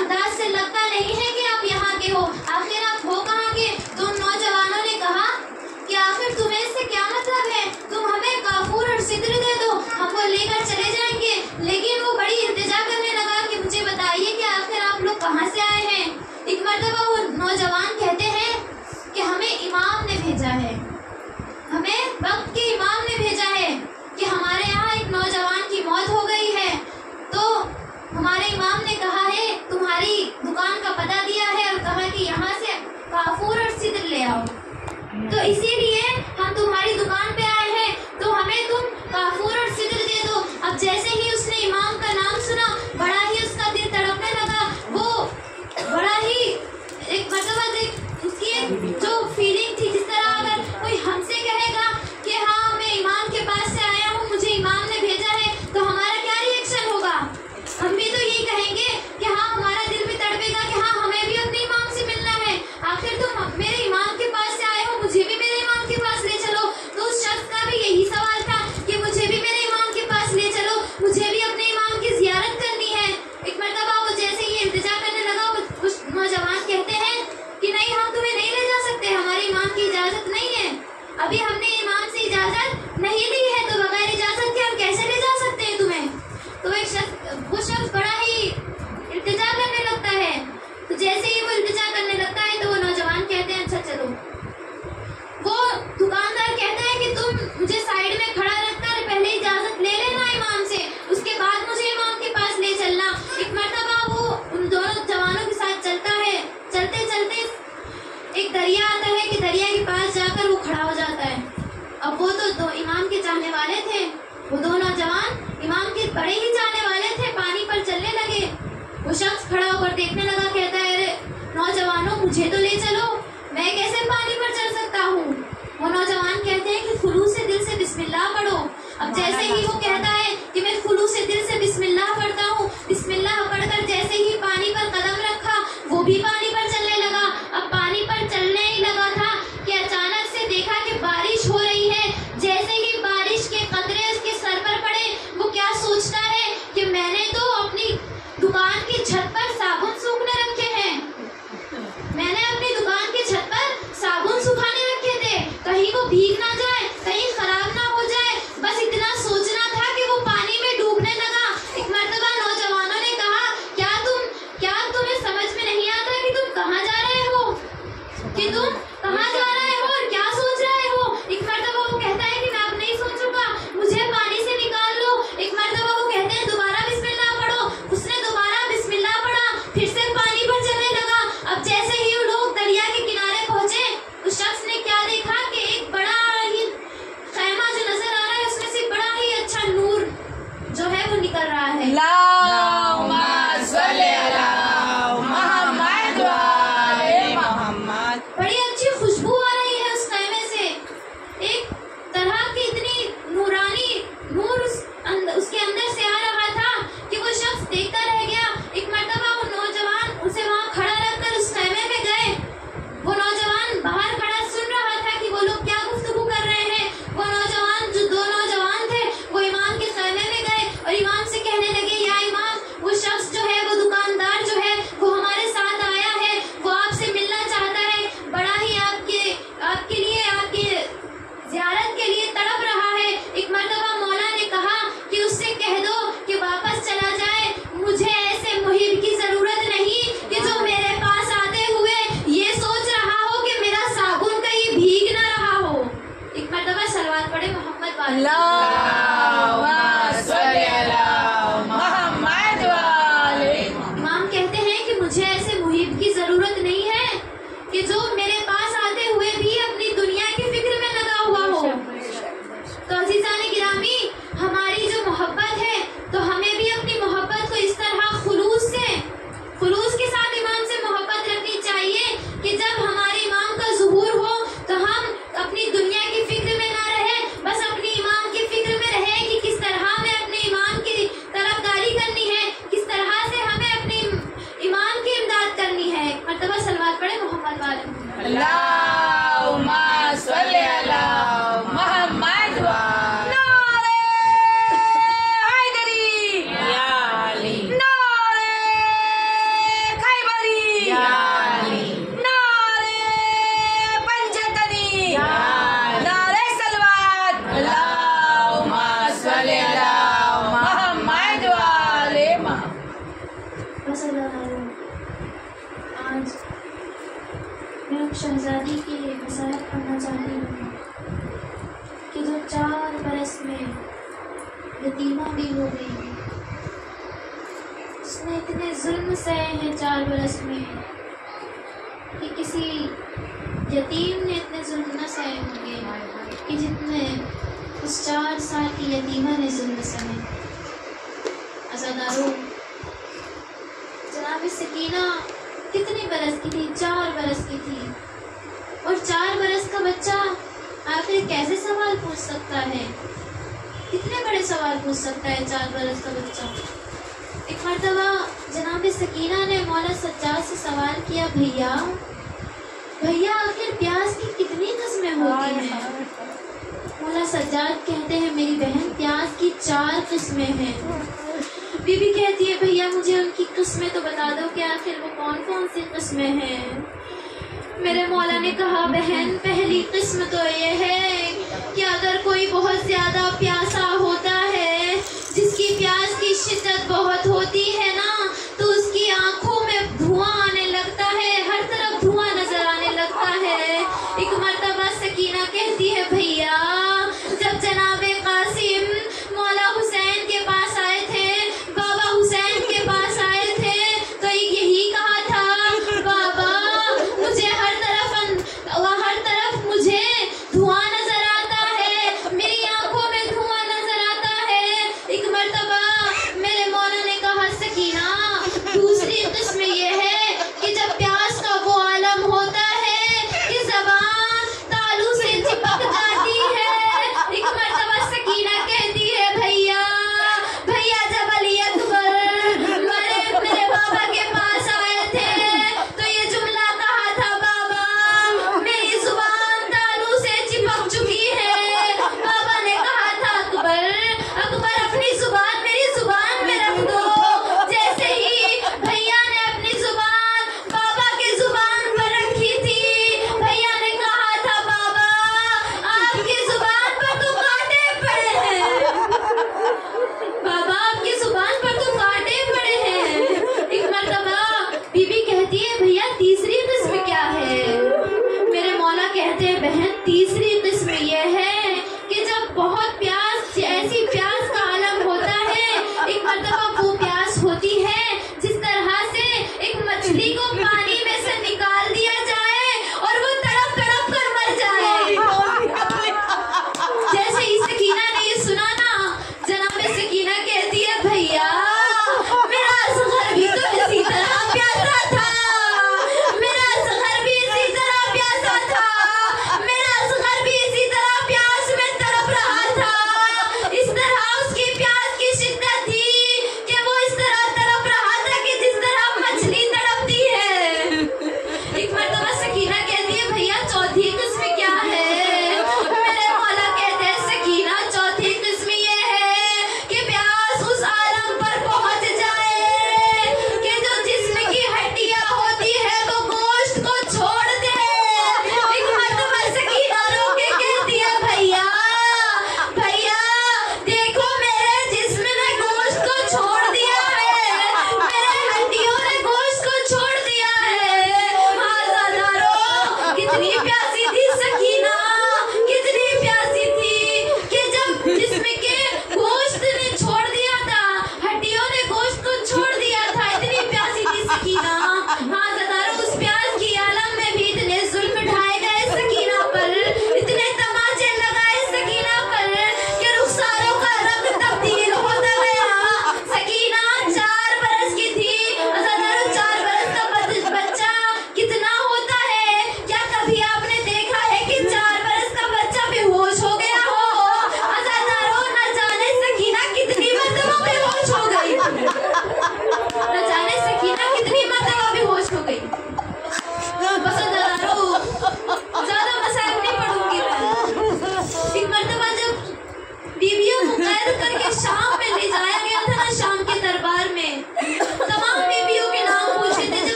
अंदाज से लगता नहीं है कि आप यहाँ के हो। आखिर आप हो कहाँ के? तो नौजवानों ने कहा कि आखिर तुम्हें इससे क्या मतलब है? तुम हमें काफूर और सिद्र दे दो, हम वो लेकर चले जाएंगे। लेकिन वो बड़ी इल्तिजा करने लगा कि मुझे बताइए कि आखिर आप लोग कहाँ से आए हैं। एक मर्तबा वो नौजवान कहते हैं कि हमें इमाम ने भेजा है, हमें वक्त के इमाम ने भेजा है कि हमारे यहाँ एक नौजवान की मौत हो गई है। तो हमारे इमाम ने कहा है, तुम्हारी दुकान का पता दिया है और कहा कि यहाँ से काफूर और सिद्र ले आओ, तो इसीलिए हम तुम्हारी दुकान पे आए हैं, तो हमें तुम काफूर और सिद्र दे दो। अब जैसे ही उसने इमाम का नाम सुना, बड़ा ही उसका दिल तड़पने लगा। वो बड़ा ही एक मर्तबा उसकी एक जो फीलिंग थी, जिस तरह अगर कोई हमसे कहेगा कि हाँ मैं इमाम के पास से आया हूँ, मुझे इमाम ने भेजा है, तो हमारा क्या रिएक्शन होगा? हम भी तो यही कहेंगे कि हाँ, हमारा दिल भी तड़पेगा कि हाँ हमें भी अपने इमाम से मिलना है। आखिर तुम मेरे इमाम के पास से आए हो, मुझे भी मेरे इमाम के पास ले चलो। तो उस शख्स का भी यही सवाल था कि मुझे भी मेरे इमाम के पास ले चलो, मुझे भी अपने इमाम की जियारत करनी है। एक मर्तबा वो जैसे ही इल्तिजा करने लगा, उस नौजवान कहते हैं कि नहीं, हम तुम्हें नहीं ले जा सकते, हमारे इमाम की इजाजत नहीं है, अभी हमने इमाम से इजाजत नहीं ली है, तो बगैर इजाजत के हम कैसे ले जा सकते हैं तुम्हें। तो वो शख्स बड़ा ही इल्तिजा करने लगता है। तो जैसे ही वो इल्तिजा करने लगता है, तो वो नौजवान कहते हैं अच्छा चलो। वो दुकानदार कहता है कि तुम मुझे साइड में खड़ा रखकर पहले इजाजत ले लेना इमाम से, उसके बाद मुझे इमाम के पास ले चलना। एक मर्तबा वो उन दोनों जवानों के साथ चलता है। चलते चलते एक दरिया आता है कि दरिया के पास जाकर वो खड़ा हो जाता है। अब वो तो दो इमाम के चाहने वाले थे, वो दो नौजवान इमाम के बड़े ही चाहने वाले थे, पानी पर चलने लगे। वो शख्स खड़ा होकर देखने लगा, कहता है अरे नौजवानों, मुझे तो ले चलो, मैं कैसे पानी पर चल सकता हूँ। वो नौजवान कहते हैं कि खुलूस से दिल से बिस्मिल्लाह पढ़ो। अब जैसे ही वो कहता है कि मैं खुलूस से दिल से बिस्मिल्लाह पढ़ता हूँ, बिस्मिल्लाह पढ़कर जैसे ही पानी पर कदम रखा, वो भी पानी पर चलने लगा। अब पानी पर चलने ही लगा था कि अचानक से देखा कि बारिश हो रही है। जैसे ही बारिश के कतरे उसके सर पर पड़े, वो क्या सोचता है कि मैंने तो अपनी दुकान की छत पर साबुन सूखने रखे हैं, मैंने अपनी दुकान की छत पर साबुन सुखाने रखे थे, कहीं वो भीग ना जाए, कहीं खराब ना हो जाए। बस इतना सोचना था कि शहजादी की वसाहत पढ़ना चाहती हूँ कि जो 4 बरस में यतीमा भी हो गई, उसने इतने जुल्म सहे हैं 4 बरस में कि किसी यतीम ने इतने जुल्म न सहे होंगे कि जितने उस 4 साल की यतीमा ने जुल्म सहे। अज़ादारों, जनाब सकीना कितने बरस की थी? 4 बरस की थी। और 4 बरस का बच्चा आखिर कैसे सवाल पूछ सकता है? कितने बड़े सवाल पूछ सकता है 4 बरस का बच्चा? एक मर्तबा जनाब सकीना ने मौला सज्जाद से सवाल किया, भैया भैया आखिर प्याज की कितनी किस्में होती हैं? मौला सज्जाद कहते हैं, मेरी बहन प्याज की 4 किस्में हैं। बीबी कहती है, भैया मुझे उनकी किस्में तो बता दो कि आखिर वो कौन कौन सी किस्में हैं। मेरे मौला ने कहा, बहन पहली किस्म तो ये है कि अगर कोई बहुत ज़्यादा प्यासा होता है, जिसकी प्यास की शिद्दत बहुत होती है ना, तो उसकी आंखों में धुआं आने लगता है, हर तरफ धुआं नजर आने लगता है। एक मर्तबा सकीना कहती है, भैया जब जनाबे कासिम मौला हुसैन के पास आए थे, बाबा हुसैन के पास आए थे, तो यही कहा था, बाबा मुझे हर तरफ मुझे धुआं नजर आता है, मेरी आंखों में धुआं नजर आता है,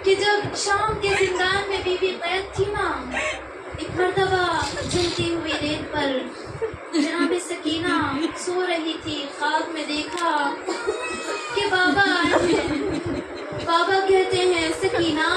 कि जब शाम के जिंदान में बीवी कैद थी ना, एक मर्तबा जलती हुई रेत पर जनाब सकीना सो रही थी। ख्वाब में देखा कि बाबा आए हैं। बाबा कहते हैं, सकीना